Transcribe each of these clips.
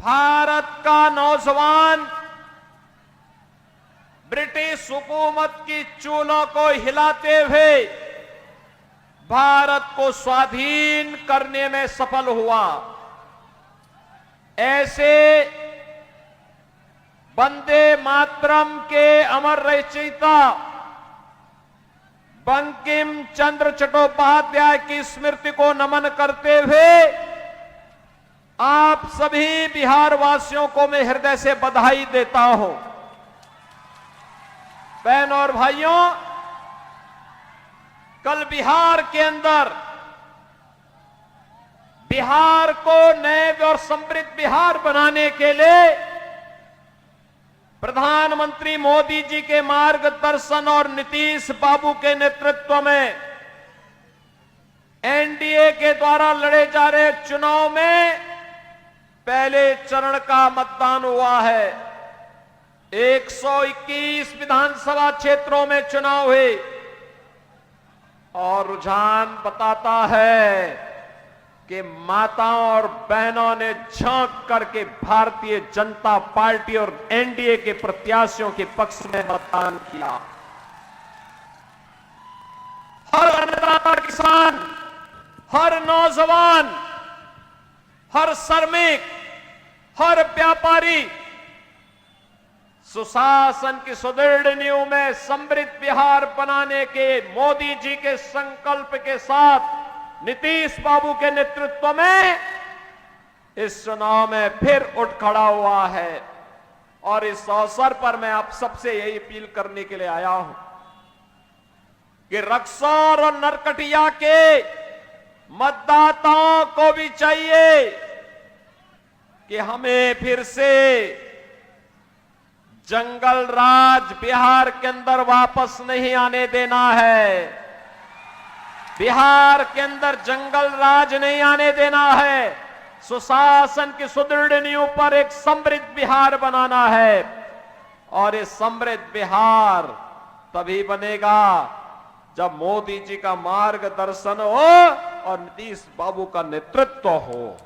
भारत का नौजवान ब्रिटिश हुकूमत की चूलों को हिलाते हुए भारत को स्वाधीन करने में सफल हुआ। ऐसे वंदे मातरम के अमर रचयिता बंकिम चंद्र चट्टोपाध्याय की स्मृति को नमन करते हुए आप सभी बिहार वासियों को मैं हृदय से बधाई देता हूं। बहनों और भाइयों, कल बिहार के अंदर बिहार को नए और समृद्ध बिहार बनाने के लिए प्रधानमंत्री मोदी जी के मार्गदर्शन और नीतीश बाबू के नेतृत्व में एनडीए के द्वारा लड़े जा रहे चुनाव में पहले चरण का मतदान हुआ है। 121 विधानसभा क्षेत्रों में चुनाव हुए और रुझान बताता है कि माताओं और बहनों ने झांक करके भारतीय जनता पार्टी और एनडीए के प्रत्याशियों के पक्ष में मतदान किया। हर अन्नदाता किसान, हर नौजवान, हर श्रमिक, हर व्यापारी सुशासन की सुदृढ़ नींव में समृद्ध बिहार बनाने के मोदी जी के संकल्प के साथ नीतीश बाबू के नेतृत्व में इस चुनाव में फिर उठ खड़ा हुआ है। और इस अवसर पर मैं आप सबसे यही अपील करने के लिए आया हूं कि रक्सौल और नरकटिया के मतदाताओं को भी चाहिए कि हमें फिर से जंगल राज बिहार के अंदर वापस नहीं आने देना है। बिहार के अंदर जंगल राज नहीं आने देना है। सुशासन की सुदृढ़ नींव पर एक समृद्ध बिहार बनाना है और ये समृद्ध बिहार तभी बनेगा जब मोदी जी का मार्गदर्शन हो और नीतीश बाबू का नेतृत्व हो।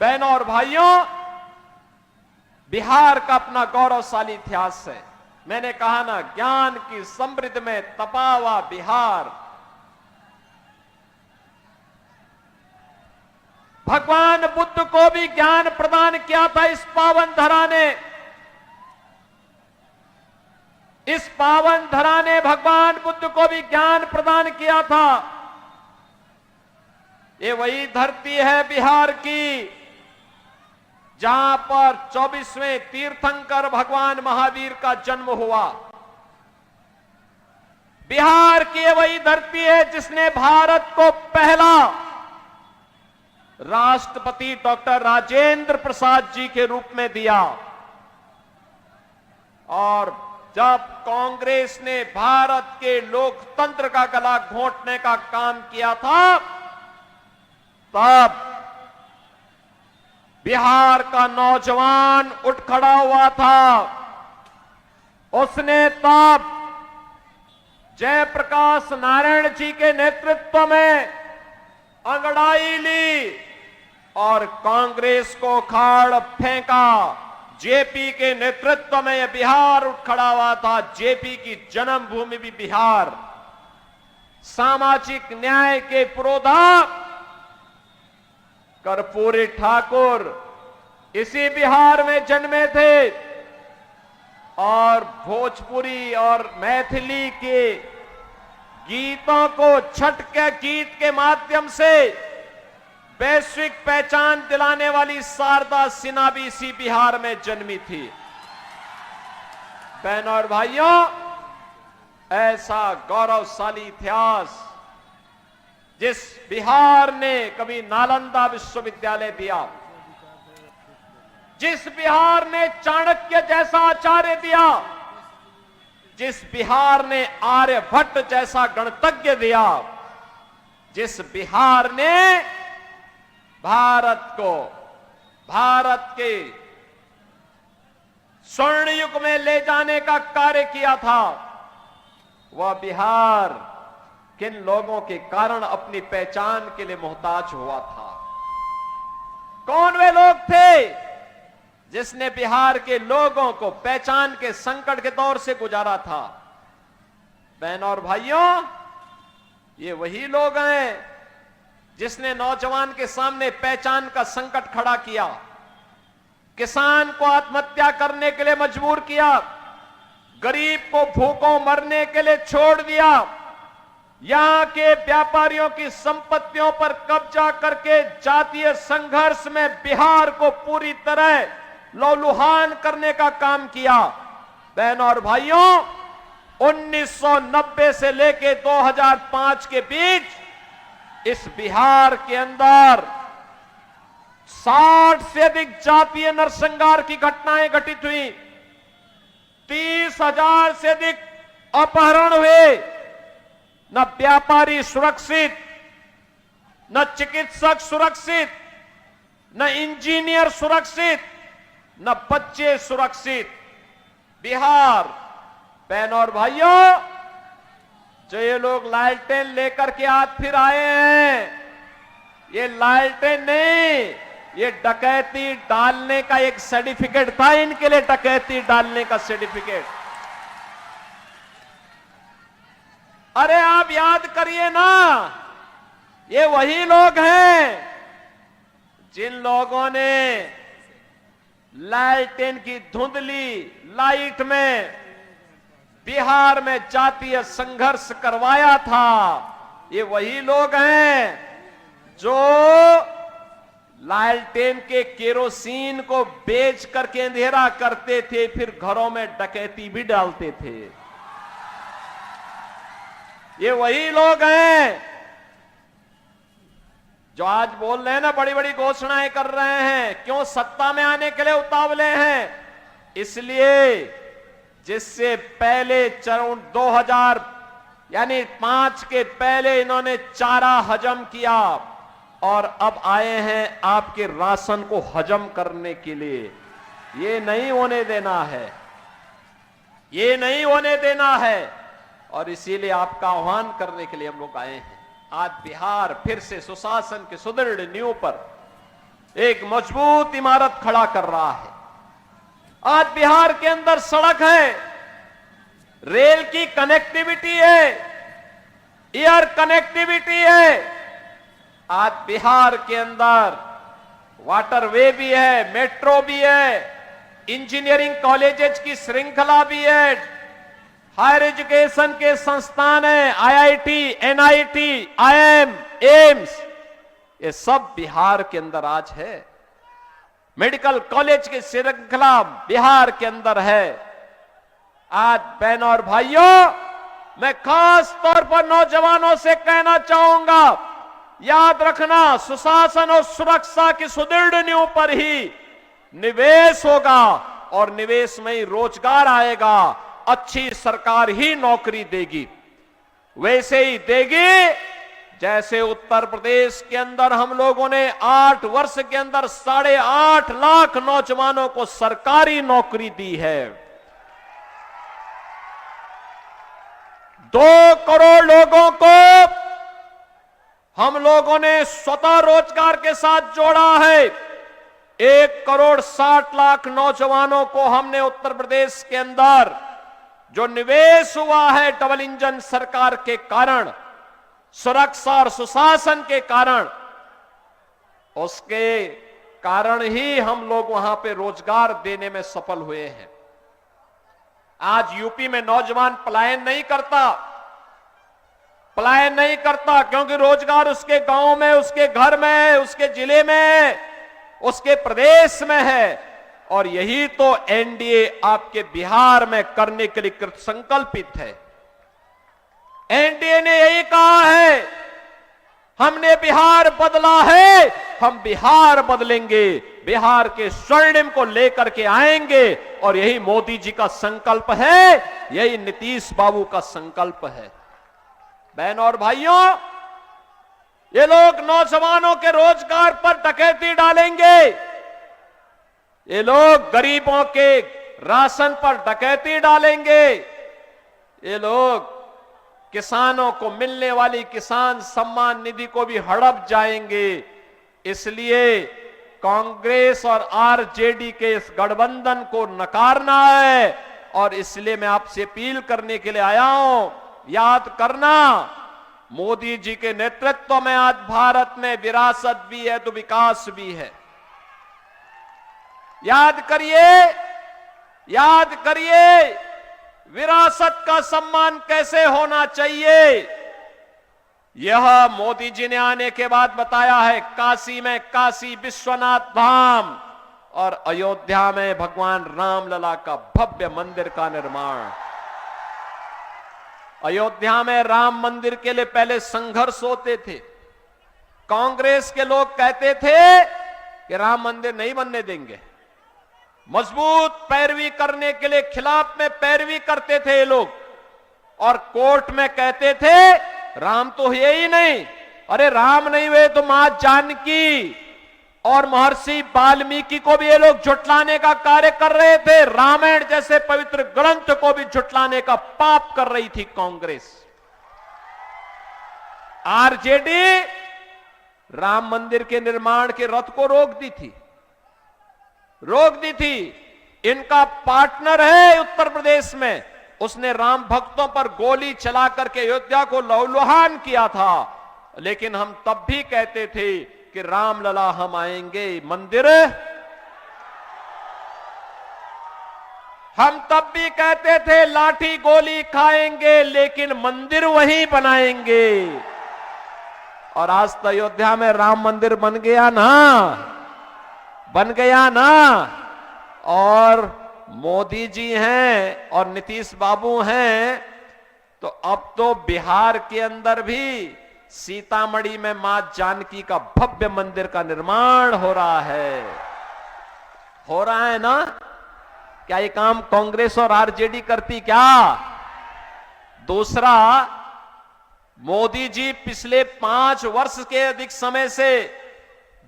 बहनों और भाइयों, बिहार का अपना गौरवशाली इतिहास है। मैंने कहा ना, ज्ञान की समृद्ध में तपा हुआ बिहार। भगवान बुद्ध को भी ज्ञान प्रदान किया था इस पावन धरा ने। इस पावन धरा ने भगवान बुद्ध को भी ज्ञान प्रदान किया था। ये वही धरती है बिहार की जहां पर 24वें तीर्थंकर भगवान महावीर का जन्म हुआ। बिहार की वही धरती है जिसने भारत को पहला राष्ट्रपति डॉक्टर राजेंद्र प्रसाद जी के रूप में दिया। और जब कांग्रेस ने भारत के लोकतंत्र का गला घोंटने का काम किया था, तब बिहार का नौजवान उठ खड़ा हुआ था। उसने तब जयप्रकाश नारायण जी के नेतृत्व में अंगड़ाई ली और कांग्रेस को खाड़ फेंका। जेपी के नेतृत्व में यह बिहार उठ खड़ा हुआ था। जेपी की जन्मभूमि भी बिहार। सामाजिक न्याय के पुरोधा कर्पूरी ठाकुर इसी बिहार में जन्मे थे और भोजपुरी और मैथिली के गीतों को छठ के गीत के माध्यम से वैश्विक पहचान दिलाने वाली शारदा सिन्हा भी इसी बिहार में जन्मी थी। बहनों और भाइयों, ऐसा गौरवशाली इतिहास जिस बिहार ने कभी नालंदा विश्वविद्यालय दिया, जिस बिहार ने चाणक्य जैसा आचार्य दिया, जिस बिहार ने आर्यभट्ट जैसा गणतज्ञ दिया, जिस बिहार ने भारत को भारत के स्वर्ण युग में ले जाने का कार्य किया था, वह बिहार किन लोगों के कारण अपनी पहचान के लिए मोहताज हुआ था। कौन वे लोग थे जिसने बिहार के लोगों को पहचान के संकट के दौर से गुजारा था? बहनों और भाइयों, ये वही लोग हैं जिसने नौजवान के सामने पहचान का संकट खड़ा किया, किसान को आत्महत्या करने के लिए मजबूर किया, गरीब को भूखों मरने के लिए छोड़ दिया, यहां के व्यापारियों की संपत्तियों पर कब्जा करके जातीय संघर्ष में बिहार को पूरी तरह लहूलुहान करने का काम किया। बहनों और भाइयों, 1990 से लेकर 2005 के बीच इस बिहार के अंदर 60 से अधिक जातीय नरसंहार की घटनाएं घटित हुई, 30,000 से अधिक अपहरण हुए। न व्यापारी सुरक्षित, न चिकित्सक सुरक्षित, न इंजीनियर सुरक्षित, न बच्चे सुरक्षित। बिहार, बहनों और भाइयों, जो ये लोग लालटेन लेकर के आज फिर आए हैं, ये लालटेन नहीं, ये डकैती डालने का एक सर्टिफिकेट था इनके लिए, डकैती डालने का सर्टिफिकेट। अरे आप याद करिए ना, ये वही लोग हैं जिन लोगों ने लालटेन की धुंधली लाइट में बिहार में जातीय संघर्ष करवाया था। ये वही लोग हैं जो लालटेन के केरोसिन को बेच करके अंधेरा करते थे, फिर घरों में डकैती भी डालते थे। ये वही लोग हैं जो आज बोल रहे हैं ना, बड़ी बड़ी घोषणाएं कर रहे हैं। क्यों? सत्ता में आने के लिए उतावले हैं। इसलिए जिससे पहले चरण 2005 के पहले इन्होंने चारा हजम किया और अब आए हैं आपके राशन को हजम करने के लिए। ये नहीं होने देना है, ये नहीं होने देना है। और इसीलिए आपका आह्वान करने के लिए हम लोग आए हैं। आज बिहार फिर से सुशासन की सुदृढ़ नींव पर एक मजबूत इमारत खड़ा कर रहा है। आज बिहार के अंदर सड़क है, रेल की कनेक्टिविटी है, एयर कनेक्टिविटी है। आज बिहार के अंदर वाटरवे भी है, मेट्रो भी है, इंजीनियरिंग कॉलेजेस की श्रृंखला भी है, हायर एजुकेशन के संस्थान है, आईआईटी, एनआईटी, आईएम, एम्स, ये सब बिहार के अंदर आज है। मेडिकल कॉलेज की श्रृंखला बिहार के अंदर है। आज बहनों और भाइयों, मैं खास तौर पर नौजवानों से कहना चाहूंगा, याद रखना, सुशासन और सुरक्षा की सुदृढ़ नींव पर ही निवेश होगा और निवेश में ही रोजगार आएगा। अच्छी सरकार ही नौकरी देगी, वैसे ही देगी जैसे उत्तर प्रदेश के अंदर हम लोगों ने 8 वर्ष के अंदर 8.5 लाख नौजवानों को सरकारी नौकरी दी है। 2 करोड़ लोगों को हम लोगों ने स्वतः रोजगार के साथ जोड़ा है। 1,60,00,000 नौजवानों को हमने उत्तर प्रदेश के अंदर जो निवेश हुआ है डबल इंजन सरकार के कारण, सुरक्षा और सुशासन के कारण, उसके कारण ही हम लोग वहां पे रोजगार देने में सफल हुए हैं। आज यूपी में नौजवान पलायन नहीं करता क्योंकि रोजगार उसके गांव में, उसके घर में, उसके जिले में, उसके प्रदेश में है। और यही तो एनडीए आपके बिहार में करने के लिए कृत संकल्पित है। एनडीए ने यही कहा है, हमने बिहार बदला है, हम बिहार बदलेंगे, बिहार के स्वर्णिम को लेकर के आएंगे। और यही मोदी जी का संकल्प है, यही नीतीश बाबू का संकल्प है। बहनों और भाइयों, ये लोग नौजवानों के रोजगार पर डकैती डालेंगे, ये लोग गरीबों के राशन पर डकैती डालेंगे, ये लोग किसानों को मिलने वाली किसान सम्मान निधि को भी हड़प जाएंगे। इसलिए कांग्रेस और आरजेडी के इस गठबंधन को नकारना है। और इसलिए मैं आपसे अपील करने के लिए आया हूं, याद करना, मोदी जी के नेतृत्व में आज भारत में विरासत भी है तो विकास भी है। याद करिए विरासत का सम्मान कैसे होना चाहिए, यह मोदी जी ने आने के बाद बताया है। काशी में काशी विश्वनाथ धाम और अयोध्या में भगवान रामलला का भव्य मंदिर का निर्माण। अयोध्या में राम मंदिर के लिए पहले संघर्ष होते थे। कांग्रेस के लोग कहते थे कि राम मंदिर नहीं बनने देंगे, मजबूत पैरवी करने के लिए खिलाफ में पैरवी करते थे ये लोग, और कोर्ट में कहते थे राम तो है ही नहीं। अरे राम नहीं हुए तो मां जानकी और महर्षि वाल्मीकि को भी ये लोग झुठलाने का कार्य कर रहे थे। रामायण जैसे पवित्र ग्रंथ को भी झुठलाने का पाप कर रही थी कांग्रेस। आरजेडी राम मंदिर के निर्माण के रथ को रोक दी थी। इनका पार्टनर है उत्तर प्रदेश में, उसने राम भक्तों पर गोली चला करके अयोध्या को लहूलुहान किया था। लेकिन हम तब भी कहते थे कि रामलला हम आएंगे मंदिर, हम तब भी कहते थे लाठी गोली खाएंगे लेकिन मंदिर वहीं बनाएंगे। और आज तो अयोध्या में राम मंदिर बन गया ना। और मोदी जी हैं और नीतीश बाबू हैं, तो अब तो बिहार के अंदर भी सीतामढ़ी में मां जानकी का भव्य मंदिर का निर्माण हो रहा है ना। क्या ये काम कांग्रेस और आरजेडी करती क्या? दूसरा, मोदी जी पिछले 5 वर्ष के अधिक समय से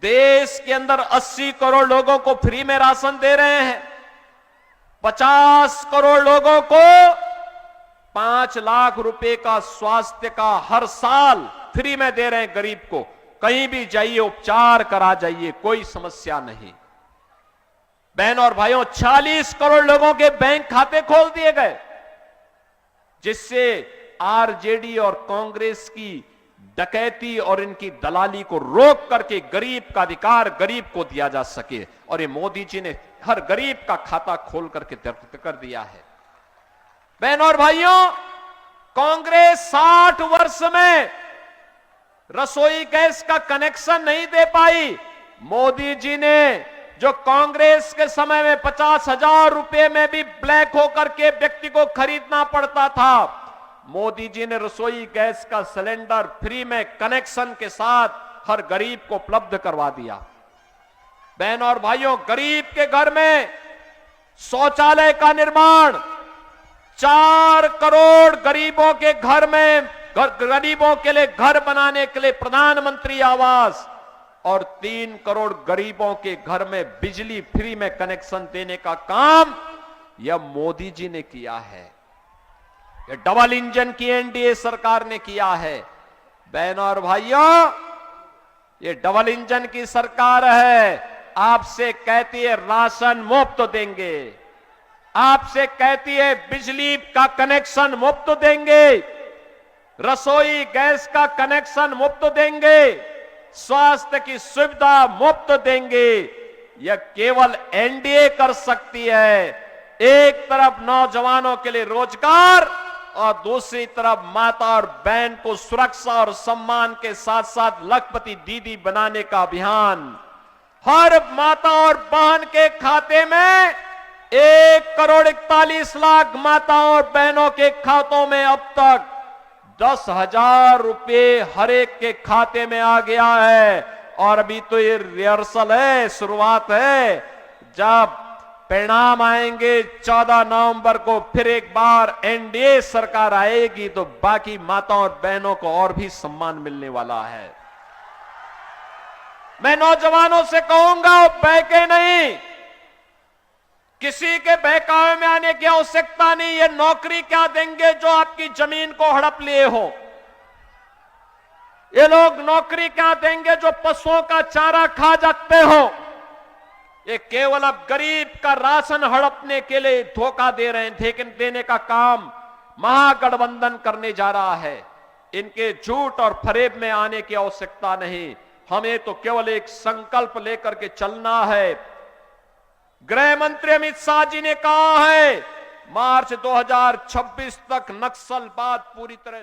देश के अंदर 80 करोड़ लोगों को फ्री में राशन दे रहे हैं। 50 करोड़ लोगों को 5 लाख रुपए का स्वास्थ्य का हर साल फ्री में दे रहे हैं गरीब को। कहीं भी जाइए उपचार करा जाइए, कोई समस्या नहीं। बहन और भाइयों, 40 करोड़ लोगों के बैंक खाते खोल दिए गए, जिससे आरजेडी और कांग्रेस की डकैती और इनकी दलाली को रोक करके गरीब का अधिकार गरीब को दिया जा सके। और ये मोदी जी ने हर गरीब का खाता खोल करके कर दिया है। बहन और भाइयों, कांग्रेस 60 वर्ष में रसोई गैस का कनेक्शन नहीं दे पाई। मोदी जी ने, जो कांग्रेस के समय में 50,000 रुपए में भी ब्लैक होकर के व्यक्ति को खरीदना पड़ता था, मोदी जी ने रसोई गैस का सिलेंडर फ्री में कनेक्शन के साथ हर गरीब को उपलब्ध करवा दिया। बहन और भाइयों, गरीब के घर में शौचालय का निर्माण, 4 करोड़ गरीबों के घर में गरीबों के लिए घर बनाने के लिए प्रधानमंत्री आवास, और 3 करोड़ गरीबों के घर में बिजली फ्री में कनेक्शन देने का काम यह मोदी जी ने किया है। यह डबल इंजन की एनडीए सरकार ने किया है। बहनों और भाइयों, ये डबल इंजन की सरकार है। आपसे कहती है राशन मुफ्त देंगे, आपसे कहती है बिजली का कनेक्शन मुफ्त देंगे, रसोई गैस का कनेक्शन मुफ्त देंगे, स्वास्थ्य की सुविधा मुफ्त देंगे। यह केवल एनडीए कर सकती है। एक तरफ नौजवानों के लिए रोजगार और दूसरी तरफ माता और बहन को सुरक्षा और सम्मान के साथ साथ लखपति दीदी बनाने का अभियान। हर माता और बहन के खाते में 1 करोड़ 41 लाख माता और बहनों के खातों में अब तक 10,000 रुपए हर एक के खाते में आ गया है। और अभी तो ये रिहर्सल है, शुरुआत है। जब परिणाम आएंगे 14 नवंबर को, फिर एक बार एनडीए सरकार आएगी, तो बाकी माताओं और बहनों को और भी सम्मान मिलने वाला है। मैं नौजवानों से कहूंगा, बहके नहीं, किसी के बहकावे में आने की आवश्यकता नहीं। ये नौकरी क्या देंगे जो आपकी जमीन को हड़प लिए हो? ये लोग नौकरी क्या देंगे जो पशुओं का चारा खा जाते हो? ये केवल अब गरीब का राशन हड़पने के लिए धोखा दे रहे हैं, लेकिन देने का काम महागठबंधन करने जा रहा है। इनके झूठ और फरेब में आने की आवश्यकता नहीं, हमें तो केवल एक संकल्प लेकर के चलना है। गृह मंत्री अमित शाह जी ने कहा है मार्च 2026 तक नक्सलवाद पूरी तरह